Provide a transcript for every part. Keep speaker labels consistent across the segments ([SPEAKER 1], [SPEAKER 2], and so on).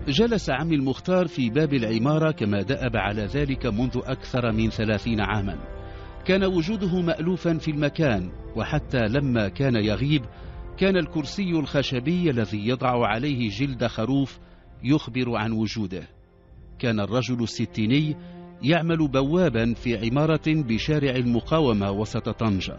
[SPEAKER 1] جلس عمي المختار في باب العمارة كما دأب على ذلك منذ أكثر من 30 عاما. كان وجوده مألوفا في المكان، وحتى لما كان يغيب كان الكرسي الخشبي الذي يضع عليه جلد خروف يخبر عن وجوده. كان الرجل الستيني يعمل بوابا في عمارة بشارع المقاومة وسط طنجة.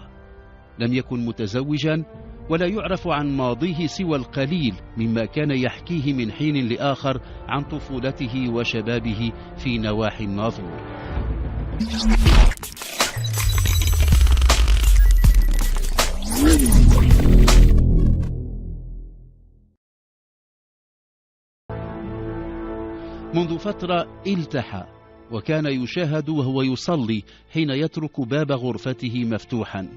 [SPEAKER 1] لم يكن متزوجا ولا يعرف عن ماضيه سوى القليل مما كان يحكيه من حين لآخر عن طفولته وشبابه في نواحي الناظور. منذ فترة التحى، وكان يشاهد وهو يصلي حين يترك باب غرفته مفتوحا.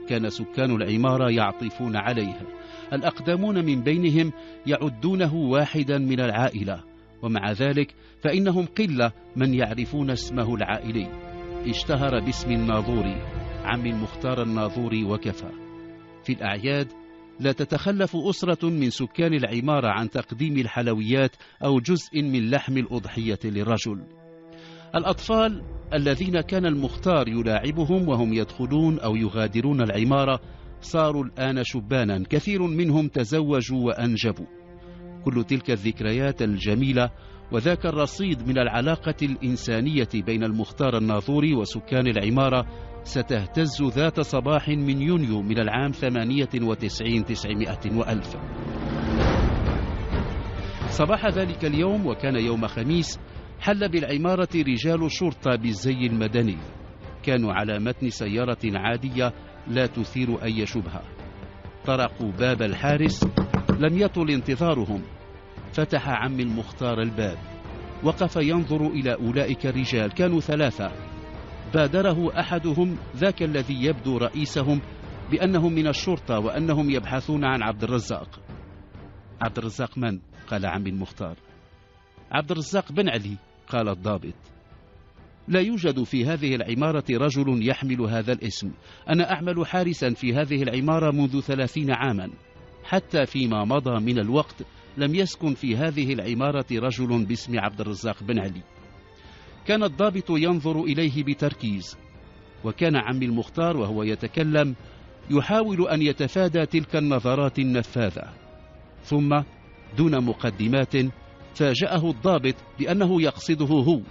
[SPEAKER 1] كان سكان العمارة يعطفون عليه، الأقدمون من بينهم يعدونه واحدا من العائلة، ومع ذلك فإنهم قلة من يعرفون اسمه العائلي. اشتهر باسم الناظوري، عم المختار الناظوري وكفى. في الأعياد لا تتخلف أسرة من سكان العمارة عن تقديم الحلويات أو جزء من لحم الأضحية للرجل. الأطفال الذين كان المختار يلاعبهم وهم يدخلون أو يغادرون العمارة صاروا الآن شبانا، كثير منهم تزوجوا وأنجبوا. كل تلك الذكريات الجميلة وذاك الرصيد من العلاقة الإنسانية بين المختار الناظوري وسكان العمارة ستهتز ذات صباح من يونيو من العام 98 900 وألف. صباح ذلك اليوم، وكان يوم خميس، حل بالعمارة رجال شرطة بالزي المدني. كانوا على متن سيارة عادية لا تثير أي شبهة. طرقوا باب الحارس، لم يطل انتظارهم. فتح عم المختار الباب، وقف ينظر إلى أولئك الرجال. كانوا 3. بادره أحدهم، ذاك الذي يبدو رئيسهم، بأنهم من الشرطة وأنهم يبحثون عن عبد الرزاق. عبد الرزاق من؟ قال عم المختار. عبد الرزاق بن علي، قال الضابط. لا يوجد في هذه العمارة رجل يحمل هذا الاسم. أنا أعمل حارسا في هذه العمارة منذ 30 عاما. حتى فيما مضى من الوقت لم يسكن في هذه العمارة رجل باسم عبد الرزاق بن علي. كان الضابط ينظر إليه بتركيز، وكان عمي المختار وهو يتكلم يحاول أن يتفادى تلك النظرات النفاذة. ثم دون مقدمات فاجأه الضابط بأنه يقصده هو.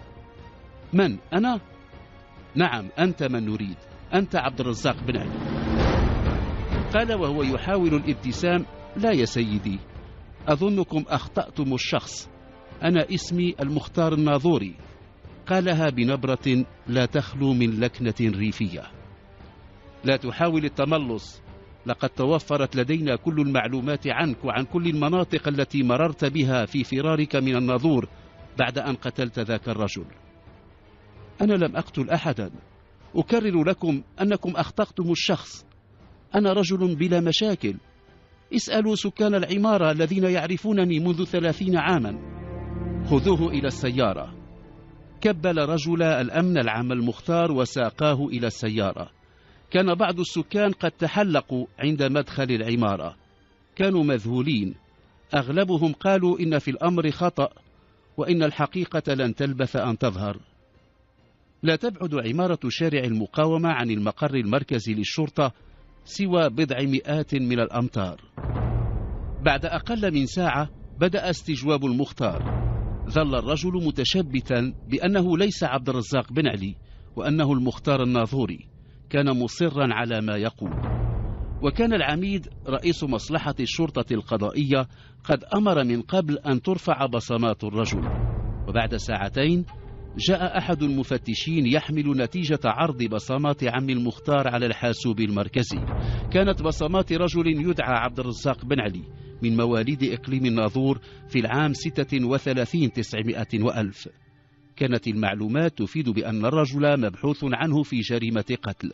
[SPEAKER 1] من؟ أنا؟ نعم، أنت من نريد، أنت عبد الرزاق بن علي. قال وهو يحاول الابتسام: لا يا سيدي، أظنكم أخطأتم الشخص، أنا اسمي المختار الناظوري. قالها بنبرة لا تخلو من لكنة ريفية. لا تحاول التملص، لقد توفرت لدينا كل المعلومات عنك وعن كل المناطق التي مررت بها في فرارك من الناظور بعد أن قتلت ذاك الرجل. أنا لم أقتل أحدا، أكرر لكم أنكم أخطأتم الشخص، أنا رجل بلا مشاكل. اسألوا سكان العمارة الذين يعرفونني منذ 30 عاما. خذوه إلى السيارة. كبل رجل الأمن العام المختار وساقاه إلى السيارة. كان بعض السكان قد تحلقوا عند مدخل العمارة، كانوا مذهولين. أغلبهم قالوا إن في الأمر خطأ، وإن الحقيقة لن تلبث أن تظهر. لا تبعد عمارة شارع المقاومة عن المقر المركزي للشرطة سوى بضع مئات من الأمتار. بعد أقل من ساعة بدأ استجواب المختار. ظل الرجل متشبتا بأنه ليس عبد الرزاق بن علي وأنه المختار الناظوري. كان مصرا على ما يقول. وكان العميد رئيس مصلحة الشرطة القضائية قد أمر من قبل أن ترفع بصمات الرجل. وبعد ساعتين جاء أحد المفتشين يحمل نتيجة عرض بصمات عم المختار على الحاسوب المركزي. كانت بصمات رجل يدعى عبد الرزاق بن علي من مواليد إقليم الناظور في العام 36 900 وألف. كانت المعلومات تفيد بأن الرجل مبحوث عنه في جريمة قتل.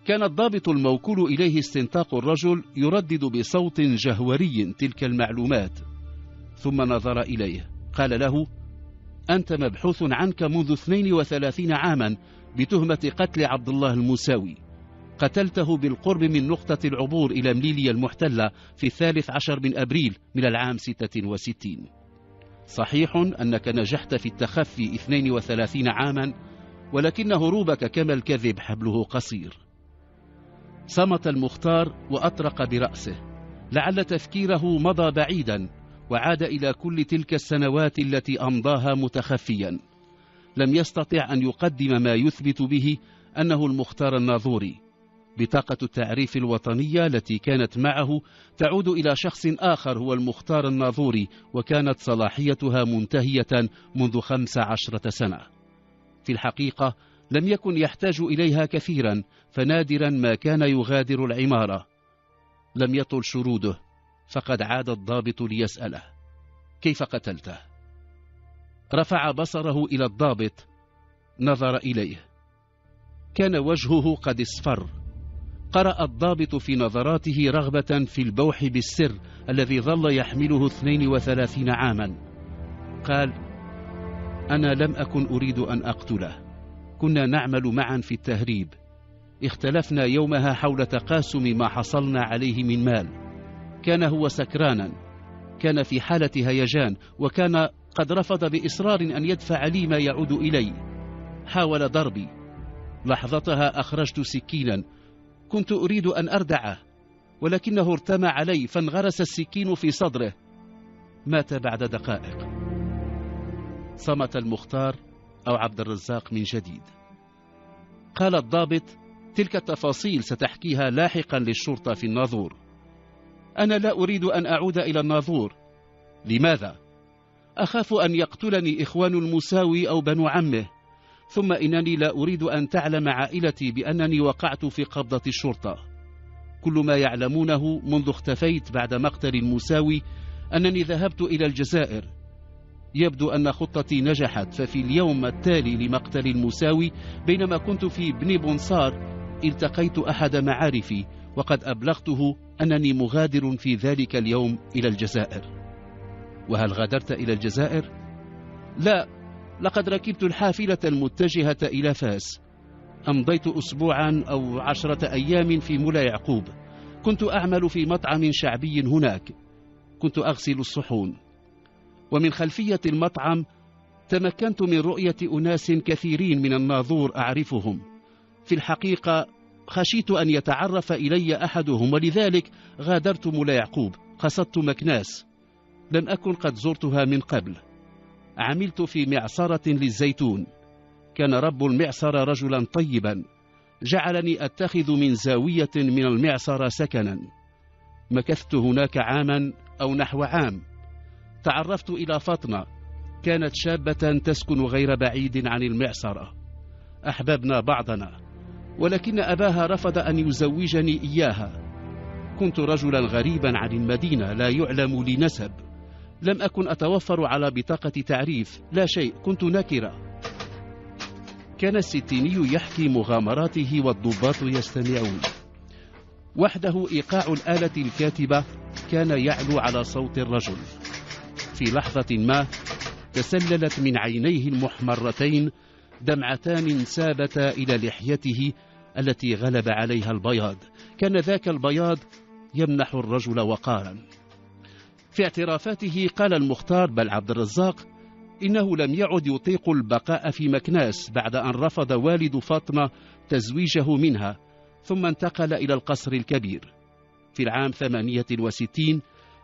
[SPEAKER 1] كان الضابط الموكول إليه استنطاق الرجل يردد بصوت جهوري تلك المعلومات، ثم نظر إليه. قال له: أنت مبحوث عنك منذ 32 عاما بتهمة قتل عبد الله الموساوي. قتلته بالقرب من نقطة العبور إلى مليليا المحتلة في 13 من أبريل من العام 66. صحيح أنك نجحت في التخفي 32 عاما، ولكن هروبك كما الكذب حبله قصير. صمت المختار وأطرق برأسه، لعل تفكيره مضى بعيدا وعاد إلى كل تلك السنوات التي أمضاها متخفيا. لم يستطع أن يقدم ما يثبت به أنه المختار الناظوري. بطاقة التعريف الوطنية التي كانت معه تعود إلى شخص آخر هو المختار الناظوري، وكانت صلاحيتها منتهية منذ 15 سنة. في الحقيقة لم يكن يحتاج إليها كثيرا، فنادرا ما كان يغادر العمارة. لم يطل شروده، فقد عاد الضابط ليسأله: كيف قتلته؟ رفع بصره إلى الضابط، نظر إليه، كان وجهه قد اصفر. قرأ الضابط في نظراته رغبة في البوح بالسر الذي ظل يحمله 32 عاما. قال: أنا لم أكن أريد أن أقتله، كنا نعمل معا في التهريب، اختلفنا يومها حول تقاسم ما حصلنا عليه من مال. كان هو سكرانا، كان في حالة هيجان، وكان قد رفض بإصرار أن يدفع لي ما يعود إلي. حاول ضربي، لحظتها أخرجت سكينا، كنت أريد أن أردعه، ولكنه ارتمى علي فانغرس السكين في صدره. مات بعد دقائق. صمت المختار أو عبد الرزاق من جديد. قال الضابط: تلك التفاصيل ستحكيها لاحقا للشرطة في الناظور. أنا لا أريد أن أعود إلى الناظور. لماذا؟ أخاف أن يقتلني إخوان الموساوي أو بنو عمه، ثم إنني لا أريد أن تعلم عائلتي بأنني وقعت في قبضة الشرطة. كل ما يعلمونه منذ اختفيت بعد مقتل الموساوي أنني ذهبت إلى الجزائر. يبدو أن خطتي نجحت، ففي اليوم التالي لمقتل الموساوي بينما كنت في بني بونصار التقيت أحد معارفي، وقد أبلغته أنني مغادر في ذلك اليوم إلى الجزائر. وهل غادرت إلى الجزائر؟ لا، لقد ركبت الحافلة المتجهة إلى فاس. أمضيت أسبوعا أو 10 أيام في مولا يعقوب. كنت أعمل في مطعم شعبي هناك، كنت أغسل الصحون. ومن خلفية المطعم تمكنت من رؤية أناس كثيرين من الناظور أعرفهم. في الحقيقة خشيت أن يتعرف إلي أحدهم، ولذلك غادرت مولا يعقوب، قصدت مكناس، لم أكن قد زرتها من قبل. عملت في معصرة للزيتون، كان رب المعصرة رجلا طيبا، جعلني أتخذ من زاوية من المعصرة سكنا. مكثت هناك عاما أو نحو عام. تعرفت إلى فاطمة، كانت شابة تسكن غير بعيد عن المعصرة. أحببنا بعضنا، ولكن أباها رفض أن يزوجني إياها. كنت رجلا غريبا عن المدينة، لا يعلم لي نسب، لم أكن أتوفر على بطاقة تعريف، لا شيء، كنت نكرة. كان الستيني يحكي مغامراته والضباط يستمعون. وحده إيقاع الآلة الكاتبة كان يعلو على صوت الرجل. في لحظة ما تسللت من عينيه المحمرتين دمعتان سابتا إلى لحيته التي غلب عليها البياض. كان ذاك البياض يمنح الرجل وقارا. في اعترافاته قال المختار بل عبد الرزاق إنه لم يعد يطيق البقاء في مكناس بعد أن رفض والد فاطمة تزويجه منها، ثم انتقل إلى القصر الكبير. في العام 68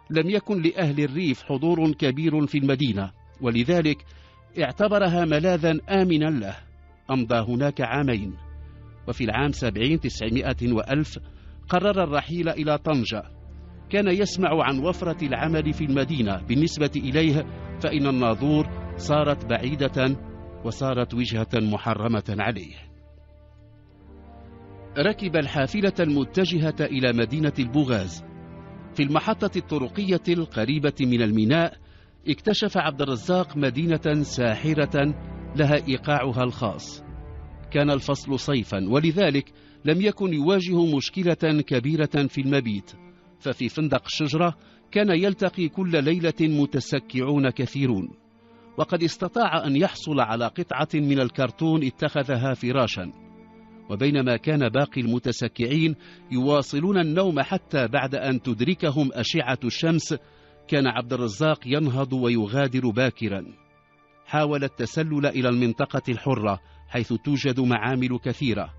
[SPEAKER 1] لم يكن لأهل الريف حضور كبير في المدينة، ولذلك اعتبرها ملاذا آمنا له. أمضى هناك عامين، وفي العام 70 900 و1000 قرر الرحيل إلى طنجة. كان يسمع عن وفرة العمل في المدينة، بالنسبة إليه فإن الناظور صارت بعيدة وصارت وجهة محرمة عليه. ركب الحافلة المتجهة إلى مدينة البوغاز. في المحطة الطرقية القريبة من الميناء اكتشف عبد الرزاق مدينة ساحرة لها إيقاعها الخاص. كان الفصل صيفا، ولذلك لم يكن يواجه مشكلة كبيرة في المبيت، ففي فندق الشجرة كان يلتقي كل ليلة متسكعون كثيرون. وقد استطاع أن يحصل على قطعة من الكرتون اتخذها فراشا. وبينما كان باقي المتسكعين يواصلون النوم حتى بعد أن تدركهم أشعة الشمس، كان عبد الرزاق ينهض ويغادر باكرا. حاول التسلل إلى المنطقة الحرة حيث توجد معامل كثيرة،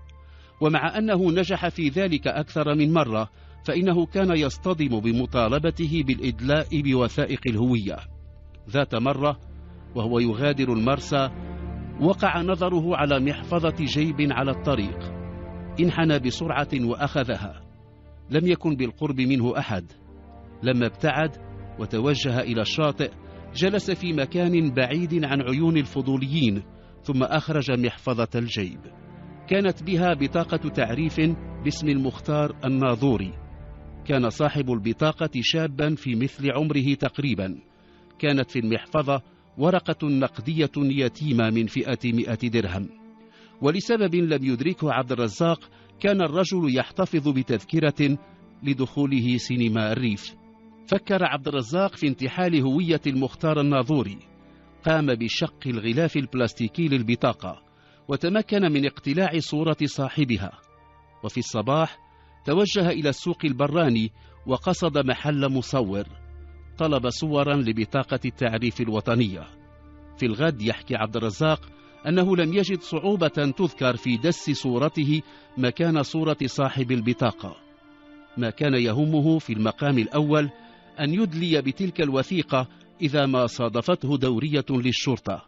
[SPEAKER 1] ومع أنه نجح في ذلك أكثر من مرة فإنه كان يصطدم بمطالبته بالإدلاء بوثائق الهوية. ذات مرة وهو يغادر المرسى وقع نظره على محفظة جيب على الطريق، انحنى بسرعة وأخذها. لم يكن بالقرب منه أحد. لما ابتعد وتوجه إلى الشاطئ جلس في مكان بعيد عن عيون الفضوليين، ثم أخرج محفظة الجيب. كانت بها بطاقة تعريف باسم المختار الناظوري. كان صاحب البطاقة شابا في مثل عمره تقريبا. كانت في المحفظة ورقة نقدية يتيمة من فئة 100 درهم. ولسبب لم يدركه عبد الرزاق كان الرجل يحتفظ بتذكرة لدخوله سينما الريف. فكر عبد الرزاق في انتحال هوية المختار الناظوري. قام بشق الغلاف البلاستيكي للبطاقة وتمكن من اقتلاع صورة صاحبها. وفي الصباح توجه إلى السوق البراني وقصد محل مصور. طلب صورا لبطاقة التعريف الوطنية. في الغد يحكي عبد الرزاق أنه لم يجد صعوبة تذكر في دس صورته مكان صورة صاحب البطاقة. ما كان يهمه في المقام الأول أن يدلي بتلك الوثيقة إذا ما صادفته دورية للشرطة،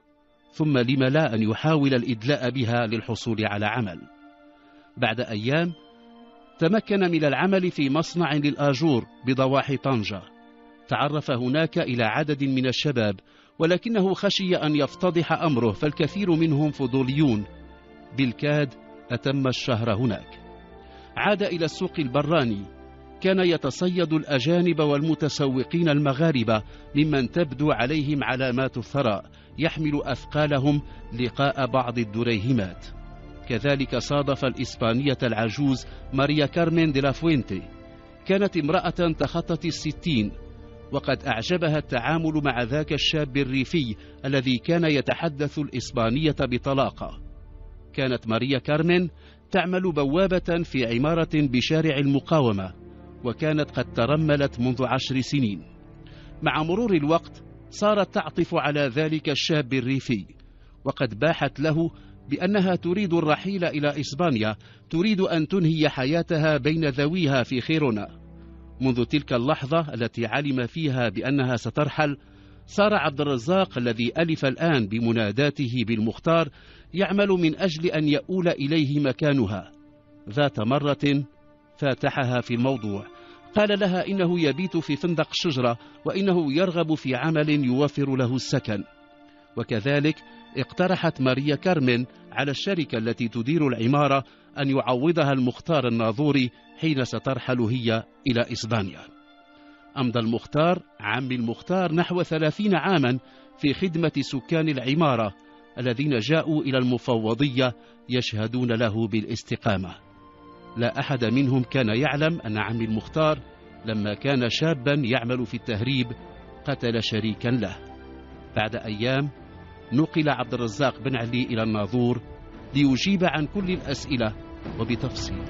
[SPEAKER 1] ثم لم لا أن يحاول الإدلاء بها للحصول على عمل. بعد أيام تمكن من العمل في مصنع للآجور بضواحي طنجة. تعرف هناك إلى عدد من الشباب، ولكنه خشي أن يفتضح أمره فالكثير منهم فضوليون. بالكاد أتم الشهر هناك. عاد إلى السوق البراني. كان يتصيد الأجانب والمتسوقين المغاربة ممن تبدو عليهم علامات الثراء، يحمل أثقالهم لقاء بعض الدريهمات. كذلك صادف الإسبانية العجوز ماريا كارمين دي لا فوينتي. كانت امرأة تخطت 60، وقد أعجبها التعامل مع ذاك الشاب الريفي الذي كان يتحدث الإسبانية بطلاقة. كانت ماريا كارمين تعمل بوابة في عمارة بشارع المقاومة، وكانت قد ترملت منذ 10 سنين. مع مرور الوقت صارت تعطف على ذلك الشاب الريفي، وقد باحت له بأنها تريد الرحيل إلى إسبانيا، تريد أن تنهي حياتها بين ذويها في خيرونا. منذ تلك اللحظة التي علم فيها بأنها سترحل، صار عبد الرزاق الذي ألف الآن بمناداته بالمختار يعمل من أجل أن يؤول إليه مكانها. ذات مرة فاتحها في الموضوع. قال لها إنه يبيت في فندق الشجرة، وإنه يرغب في عمل يوفر له السكن. وكذلك اقترحت ماريا كارمين على الشركة التي تدير العمارة أن يعوضها المختار الناظوري حين سترحل هي إلى إسبانيا. أمضى المختار عم المختار نحو 30 عاما في خدمة سكان العمارة الذين جاءوا إلى المفوضية يشهدون له بالاستقامة. لا أحد منهم كان يعلم أن عم المختار لما كان شابا يعمل في التهريب قتل شريكا له. بعد أيام نقل عبد الرزاق بن علي إلى الناظور ليجيب عن كل الأسئلة وبتفصيل.